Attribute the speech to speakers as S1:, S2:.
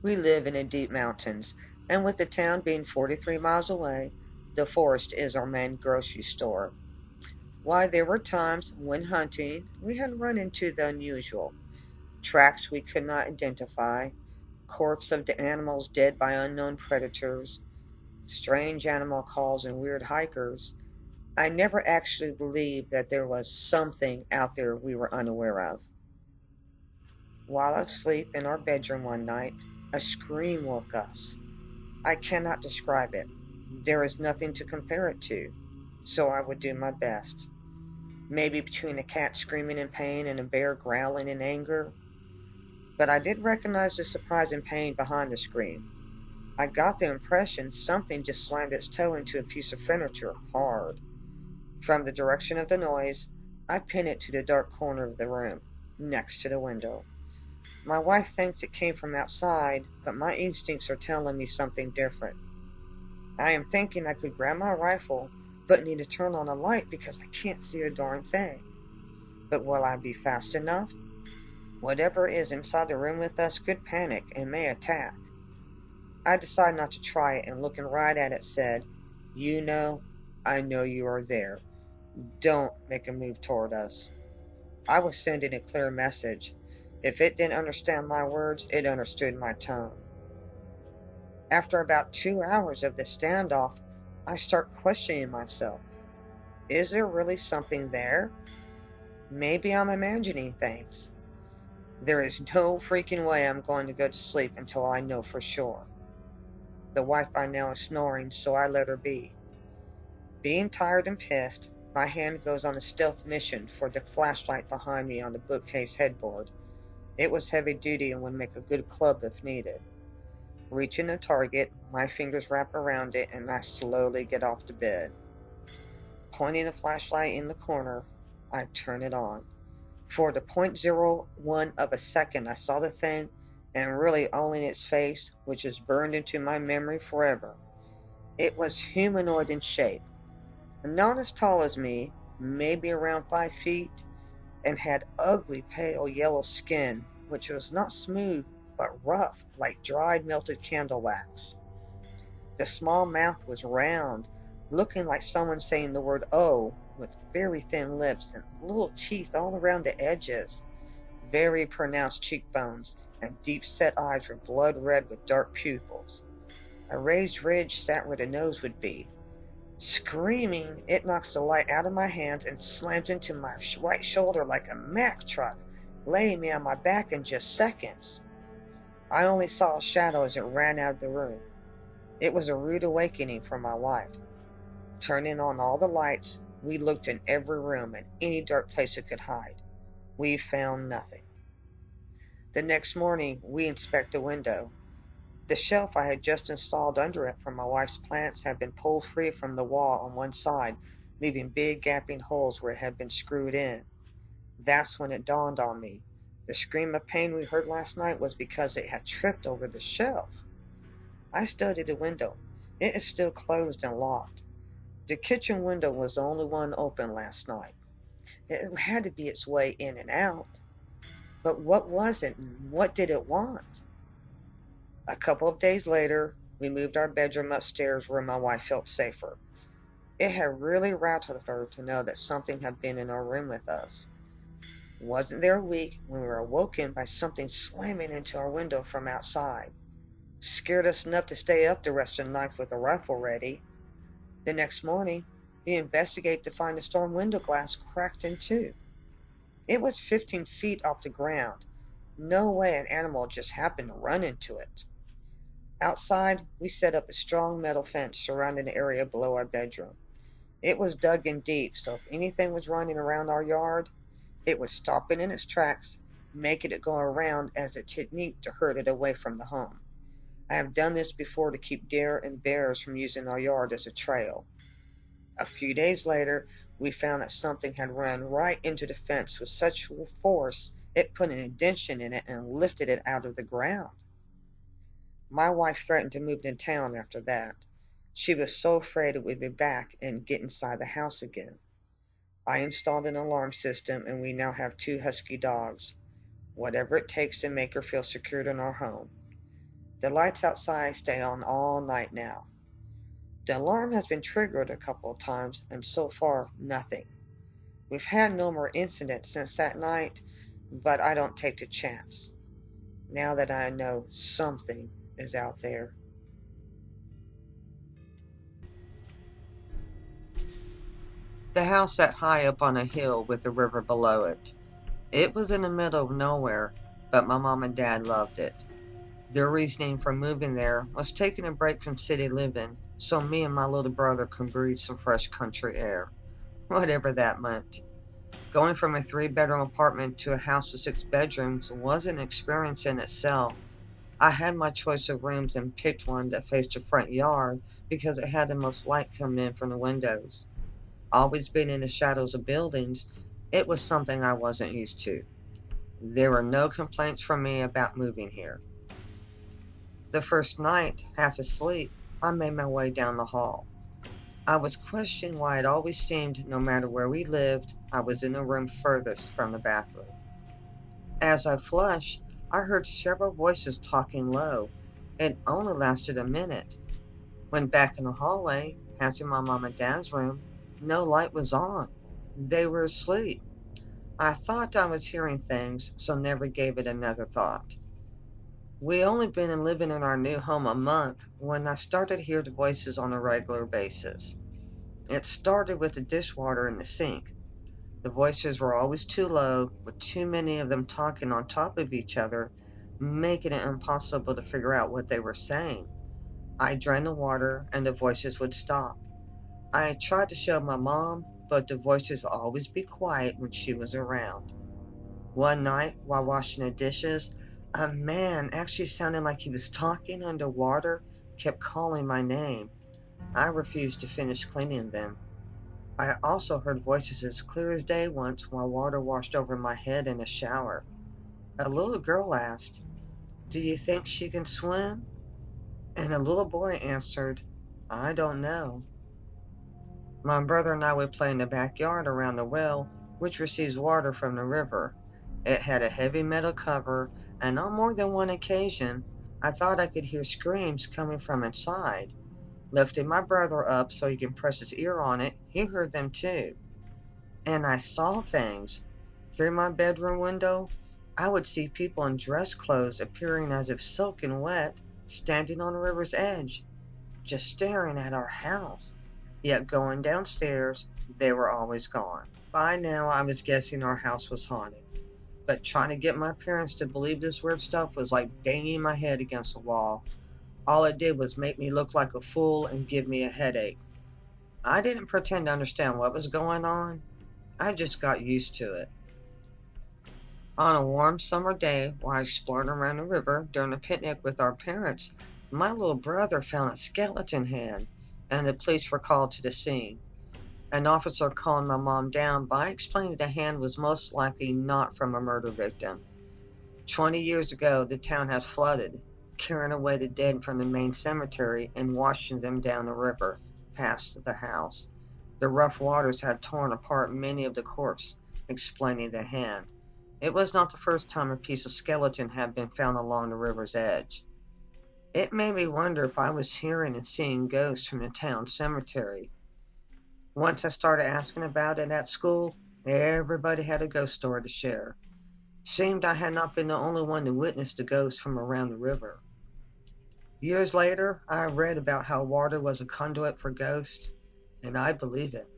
S1: We live in the deep mountains, and with the town being 43 miles away, the forest is our main grocery store. Why, there were times when hunting we had run into the unusual tracks we could not identify, corpses of the animals dead by unknown predators, strange animal calls, and weird hikers. I never actually believed that there was something out there we were unaware of. While asleep in our bedroom one night, a scream woke us. I cannot describe it. There is nothing to compare it to, so I would do my best. Maybe between a cat screaming in pain and a bear growling in anger. But I did recognize the surprise and pain behind the scream. I got the impression something just slammed its toe into a piece of furniture hard. From the direction of the noise, I pin it to the dark corner of the room, next to the window. My wife thinks it came from outside, but my instincts are telling me something different. I am thinking I could grab my rifle, but need to turn on a light because I can't see a darn thing. But will I be fast enough? Whatever is inside the room with us could panic and may attack. I decided not to try it and looking right at it said, "You know, I know you are there. Don't make a move toward us." I was sending a clear message. If it didn't understand my words, it understood my tone. After about 2 hours of this standoff, I start questioning myself. Is there really something there? Maybe I'm imagining things. There is no freaking way I'm going to go to sleep until I know for sure. The wife by now is snoring, so I let her be. Being tired and pissed, my hand goes on a stealth mission for the flashlight behind me on the bookcase headboard. It was heavy duty and would make a good club if needed. Reaching the target, my fingers wrap around it and I slowly get off the bed. Pointing the flashlight in the corner, I turn it on. For the .01 of a second I saw the thing, and really only its face, which is burned into my memory forever. It was humanoid in shape, not as tall as me, maybe around 5 feet, and had ugly pale yellow skin, which was not smooth but rough like dried melted candle wax. The small mouth was round, looking like someone saying the word "oh" with very thin lips and little teeth all around the edges. Very pronounced cheekbones, and deep-set eyes were blood red with dark pupils. A raised ridge sat where the nose would be. Screaming, it knocks the light out of my hands and slams into my right shoulder like a Mack truck, laying me on my back in just seconds. I only saw a shadow as it ran out of the room. It was a rude awakening for my wife. Turning on all the lights, we looked in every room and any dark place it could hide. We found nothing. The next morning, we inspect the window. The shelf I had just installed under it for my wife's plants had been pulled free from the wall on one side, leaving big gaping holes where it had been screwed in. That's when it dawned on me. The scream of pain we heard last night was because it had tripped over the shelf. I studied the window. It is still closed and locked. The kitchen window was the only one open last night. It had to be its way in and out. But what was it and what did it want? A couple of days later, we moved our bedroom upstairs where my wife felt safer. It had really rattled her to know that something had been in our room with us. Wasn't there a week when we were awoken by something slamming into our window from outside. Scared us enough to stay up the rest of the night with a rifle ready. The next morning, we investigated to find the storm window glass cracked in two. It was 15 feet off the ground. No way an animal just happened to run into it. Outside, we set up a strong metal fence surrounding the area below our bedroom. It was dug in deep, so if anything was running around our yard, it would stop it in its tracks, making it go around as a technique to herd it away from the home. I have done this before to keep deer and bears from using our yard as a trail. A few days later, we found that something had run right into the fence with such force it put an indention in it and lifted it out of the ground. My wife threatened to move to town after that. She was so afraid it would be back and get inside the house again. I installed an alarm system and we now have 2 husky dogs. Whatever it takes to make her feel secured in our home. The lights outside stay on all night now. The alarm has been triggered a couple of times, and so far, nothing. We've had no more incidents since that night, but I don't take the chance, now that I know something is out there. The house sat high up on a hill with the river below it. It was in the middle of nowhere, but my mom and dad loved it. Their reasoning for moving there was taking a break from city living so me and my little brother could breathe some fresh country air, whatever that meant. Going from a three-bedroom apartment to a house with six bedrooms was an experience in itself. I had my choice of rooms and picked one that faced the front yard because it had the most light coming in from the windows. Always being in the shadows of buildings, it was something I wasn't used to. There were no complaints from me about moving here. The first night, half asleep, I made my way down the hall. I was questioning why it always seemed, no matter where we lived, I was in the room furthest from the bathroom. As I flushed, I heard several voices talking low. It only lasted a minute. When back in the hallway, passing my mom and dad's room, no light was on. They were asleep. I thought I was hearing things, so never gave it another thought. We only been in living in our new home a month when I started to hear the voices on a regular basis. It started with the dishwater in the sink. The voices were always too low, with too many of them talking on top of each other, making it impossible to figure out what they were saying. I drained the water and the voices would stop. I tried to show my mom, but the voices would always be quiet when she was around. One night, while washing the dishes, a man actually sounded like he was talking underwater, kept calling my name. I refused to finish cleaning them. I also heard voices as clear as day once while water washed over my head in a shower. A little girl asked, "Do you think she can swim?" And a little boy answered, "I don't know." My brother and I would play in the backyard around the well, which receives water from the river. It had a heavy metal cover, and on more than one occasion, I thought I could hear screams coming from inside. Lifting my brother up so he could press his ear on it, he heard them too. And I saw things. Through my bedroom window, I would see people in dress clothes appearing as if soaking wet, standing on the river's edge, just staring at our house. Yet going downstairs, they were always gone. By now, I was guessing our house was haunted, but trying to get my parents to believe this weird stuff was like banging my head against the wall. All it did was make me look like a fool and give me a headache. I didn't pretend to understand what was going on. I just got used to it. On a warm summer day, while exploring around the river during a picnic with our parents, my little brother found a skeleton hand, and the police were called to the scene. An officer calmed my mom down by explaining the hand was most likely not from a murder victim. 20 years ago, the town had flooded, carrying away the dead from the main cemetery and washing them down the river, past the house. The rough waters had torn apart many of the corpses, explaining the hand. It was not the first time a piece of skeleton had been found along the river's edge. It made me wonder if I was hearing and seeing ghosts from the town cemetery. Once I started asking about it at school, everybody had a ghost story to share. Seemed I had not been the only one to witness the ghosts from around the river. Years later, I read about how water was a conduit for ghosts, and I believe it.